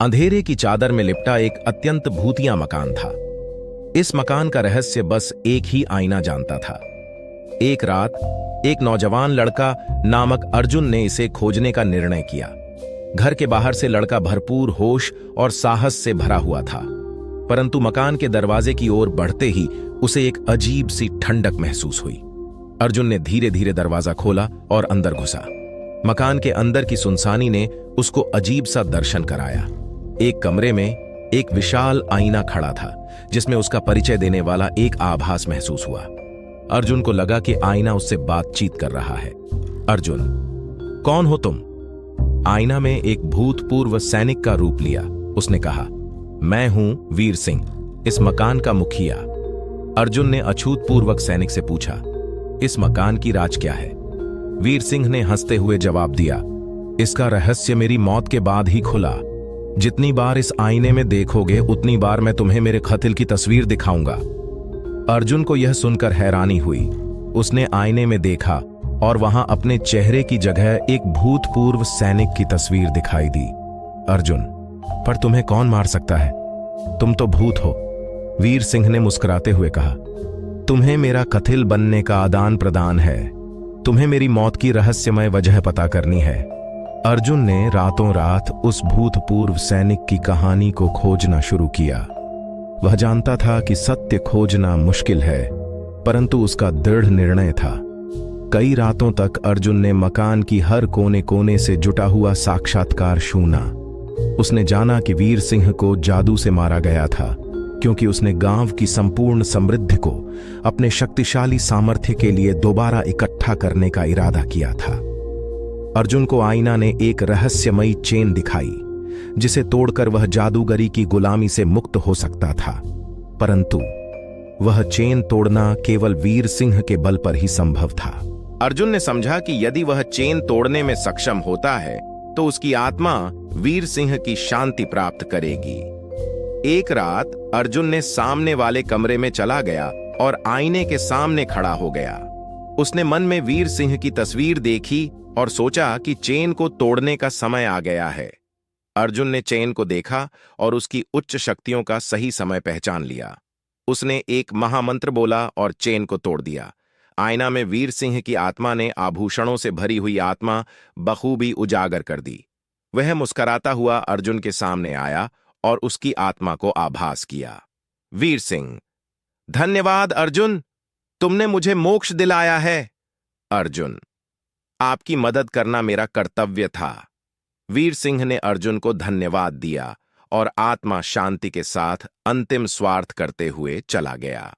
अंधेरे की चादर में लिपटा एक अत्यंत भूतिया मकान था। इस मकान का रहस्य बस एक ही आईना जानता था। एक रात एक नौजवान लड़का नामक अर्जुन ने इसे खोजने का निर्णय किया। घर के बाहर से लड़का भरपूर होश और साहस से भरा हुआ था, परंतु मकान के दरवाजे की ओर बढ़ते ही उसे एक अजीब सी ठंडक महसूस हुई। अर्जुन ने धीरे धीरे दरवाजा खोला और अंदर घुसा। मकान के अंदर की सुनसानी ने उसको अजीब सा दर्शन कराया। एक कमरे में एक विशाल आईना खड़ा था, जिसमें उसका परिचय देने वाला एक आभास महसूस हुआ। अर्जुन को लगा कि आईना उससे बातचीत कर रहा है। अर्जुन, कौन हो तुम? आईना में एक भूतपूर्व सैनिक का रूप लिया। उसने कहा, मैं हूं वीर सिंह, इस मकान का मुखिया। अर्जुन ने अछूतपूर्वक सैनिक से पूछा, इस मकान की राज क्या है? वीर सिंह ने हंसते हुए जवाब दिया, इसका रहस्य मेरी मौत के बाद ही खुला। जितनी बार इस आईने में देखोगे उतनी बार मैं तुम्हें मेरे कत्ल की तस्वीर दिखाऊंगा। अर्जुन को यह सुनकर हैरानी हुई। उसने आईने में देखा और वहां अपने चेहरे की जगह एक भूतपूर्व सैनिक की तस्वीर दिखाई दी। अर्जुन, पर तुम्हें कौन मार सकता है? तुम तो भूत हो। वीर सिंह ने मुस्कुराते हुए कहा, तुम्हें मेरा कत्ल बनने का आदान प्रदान है। तुम्हें मेरी मौत की रहस्यमय वजह पता करनी है। अर्जुन ने रातों रात उस भूतपूर्व सैनिक की कहानी को खोजना शुरू किया। वह जानता था कि सत्य खोजना मुश्किल है, परंतु उसका दृढ़ निर्णय था। कई रातों तक अर्जुन ने मकान की हर कोने कोने से जुटा हुआ साक्षात्कार सूना। उसने जाना कि वीर सिंह को जादू से मारा गया था, क्योंकि उसने गांव की संपूर्ण समृद्धि को अपने शक्तिशाली सामर्थ्य के लिए दोबारा इकट्ठा करने का इरादा किया था। अर्जुन को आईना ने एक रहस्यमयी चेन दिखाई, जिसे तोड़कर वह जादूगरी की गुलामी से मुक्त हो सकता था, परंतु वह चेन तोड़ना केवल वीर सिंह के बल पर ही संभव था। अर्जुन ने समझा कि यदि वह चेन तोड़ने में सक्षम होता है तो उसकी आत्मा वीर सिंह की शांति प्राप्त करेगी। एक रात अर्जुन ने सामने वाले कमरे में चला गया और आईने के सामने खड़ा हो गया। उसने मन में वीर सिंह की तस्वीर देखी और सोचा कि चेन को तोड़ने का समय आ गया है। अर्जुन ने चेन को देखा और उसकी उच्च शक्तियों का सही समय पहचान लिया। उसने एक महामंत्र बोला और चेन को तोड़ दिया। आईना में वीर सिंह की आत्मा ने आभूषणों से भरी हुई आत्मा बखूबी उजागर कर दी। वह मुस्कुराता हुआ अर्जुन के सामने आया और उसकी आत्मा को आभास किया। वीर सिंह, धन्यवाद अर्जुन, तुमने मुझे मोक्ष दिलाया है। अर्जुन, आपकी मदद करना मेरा कर्तव्य था। वीर सिंह ने अर्जुन को धन्यवाद दिया और आत्मा शांति के साथ अंतिम स्वार्थ करते हुए चला गया।